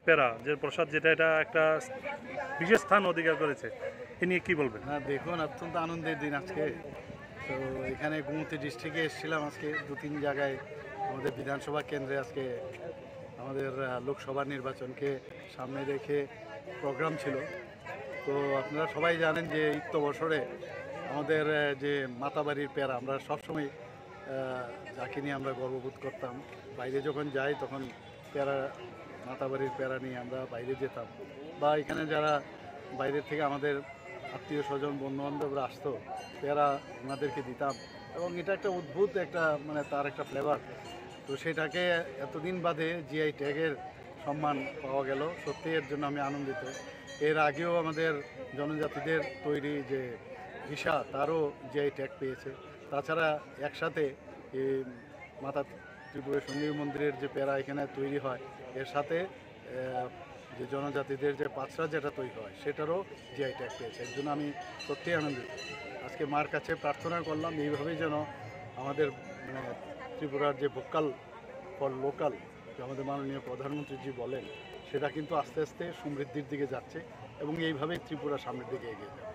পেরা যে প্রসাদ, যেটা এটা একটা বিশেষ স্থান অধিকার করেছে, এ নিয়ে কি বলবেন? হ্যাঁ, দেখুন, অত্যন্ত আনন্দের দিন আজকে। তো এখানে গোমতী ডিস্ট্রিক্টে এসেছিলাম আজকে 2-3 জায়গায়। আমাদের বিধানসভা কেন্দ্রে আজকে আমাদের লোকসভা নির্বাচনকে সামনে রেখে প্রোগ্রাম ছিল। তো আপনারা সবাই জানেন যে ইত্য বছরে আমাদের যে মাতাবাড়ির পেয়ারা, আমরা সবসময় যাকে নিয়ে আমরা গর্ববোধ করতাম। বাইরে যখন যাই তখন পেয়ারা, মাতাবাড়ির পেয়ারা নিয়ে আমরা বাইরে যেতাম, বা এখানে যারা বাইরের থেকে আমাদের আত্মীয় স্বজন বন্ধুবান্ধবরা আসতো, পেয়ারা ওনাদেরকে দিতাম। এবং এটা একটা অদ্ভুত একটা তার একটা ফ্লেভার। তো সেটাকে এতদিন বাদে জিআই ট্যাগের সম্মান পাওয়া গেল, সত্যি এর জন্য আমি আনন্দিত। এর আগেও আমাদের জনজাতিদের তৈরি যে ভিসা, তারও জিআই ট্যাগ পেয়েছে। তাছাড়া একসাথে এই মাতা ত্রিপুরেশ্বরী মন্দিরের যে পেয়ারা এখানে তৈরি হয়, এর সাথে যে জনজাতিদের যে পাঁচরা যেটা তৈরি হয়, সেটারও জিআই ট্যাগ পেয়েছে। এর জন্য আমি সত্যিই আনন্দিত। আজকে মার কাছে প্রার্থনা করলাম এইভাবেই যেন আমাদের ত্রিপুরার যে ভোকাল ফর লোকাল, যে আমাদের মাননীয় প্রধানমন্ত্রীজি বলেন, সেটা কিন্তু আস্তে আস্তে সমৃদ্ধির দিকে যাচ্ছে এবং এইভাবেই ত্রিপুরা সামনের দিকে এগিয়ে যাবে।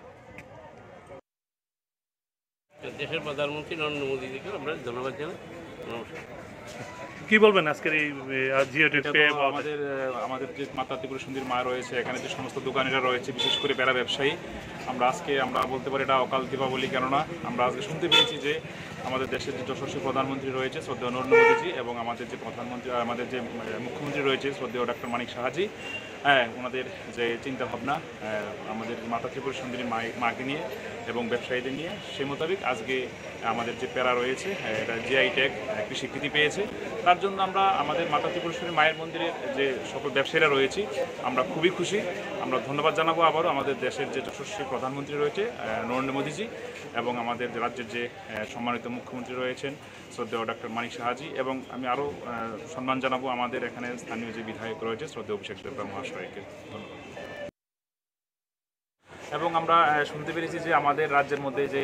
দেশের প্রধানমন্ত্রী নরেন্দ্র মোদীজিকে আমরা ধন্যবাদ জানাই। নমস্কার। কি বলবেন আজকের এই জিআই ট্যাগ পেয়ে? আমাদের যে মাতা ত্রিপুরেশ্বরীর মা রয়েছে, এখানে যে সমস্ত দোকানিরা রয়েছে, বিশেষ করে পেয়ারা ব্যবসায়ী, আমরা বলতে পারি এটা অকাল দীপাবলি। কেননা আমরা আজকে শুনতে পেয়েছি যে আমাদের দেশের যে যশস্বী প্রধানমন্ত্রী রয়েছে শ্রদ্ধেয় নরেন্দ্র মোদীজি, এবং আমাদের যে আমাদের যে মুখ্যমন্ত্রী রয়েছে শ্রদ্ধেয় ডক্টর মানিক সাহাজি, ওনাদের যে চিন্তাভাবনা আমাদের মাতা ত্রিপুরেশ্বরী মাকে নিয়ে এবং ব্যবসায়ীদের নিয়ে, সেই মোতাবেক আজকে আমাদের যে পেয়ারা রয়েছে এটা জিআই ট্যাগ একটি স্বীকৃতি পেয়েছে। তার জন্য আমরা আমাদের মাতা ত্রিপুরেশ্বরী মায়ের মন্দিরের যে সকল ব্যবসায়ীরা রয়েছি, আমরা খুবই খুশি। আমরা ধন্যবাদ জানাবো আবারও আমাদের দেশের যে যশস্বী প্রধানমন্ত্রী রয়েছে নরেন্দ্র মোদীজি, এবং আমাদের রাজ্যের যে সম্মানিত মুখ্যমন্ত্রী রয়েছেন শ্রদ্ধেয় ডক্টর মানিক সাহাজি, এবং আমি আরও সম্মান জানাবো আমাদের এখানে স্থানীয় যে বিধায়ক রয়েছে শ্রদ্ধেয় অভিষেক দেবরা মহাশয়কে। ধন্যবাদ। এবং আমরা শুনতে পেরেছি যে আমাদের রাজ্যের মধ্যে যে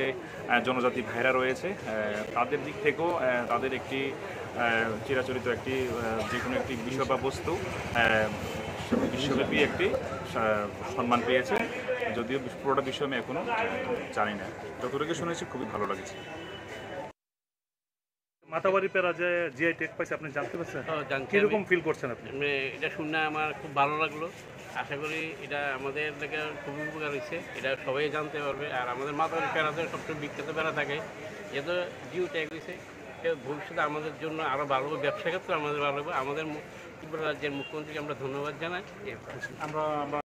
জনজাতি ভাইরা রয়েছে, তাদের দিক থেকেও তাদের একটি চিরাচরিত একটি যে কোনো একটি বিষয় বা বস্তু বিশ্বব্যাপী একটি সম্মান পেয়েছে। যদিও পুরোটা বিষয় আমি এখনও জানি না, যতটুকু শুনেছি খুবই ভালো লাগছে। মাতাবাড়ি পেরা যে জিআই ট্যাগ পাইছে, আপনি জানতে পারছেন? কিরকম ফিল করছেন আপনি? এটা শুনে আমার খুব ভালো লাগলো। আশা করি এটা আমাদের থেকে খুবই উপকার হয়েছে, এটা সবাই জানতে পারবে। আর আমাদের মাতাবাড়ি পেরাতে সবচেয়ে বিখ্যাত পেরা থাকে, যেহেতু জিও ট্যাগ হয়েছে, ভবিষ্যতে আমাদের জন্য আরও ভালো হবে, ব্যবসা ক্ষেত্রে আমাদের ভালো হবে। আমাদের ত্রিপুরা রাজ্যের মুখ্যমন্ত্রীকে আমরা ধন্যবাদ জানাই। আমরা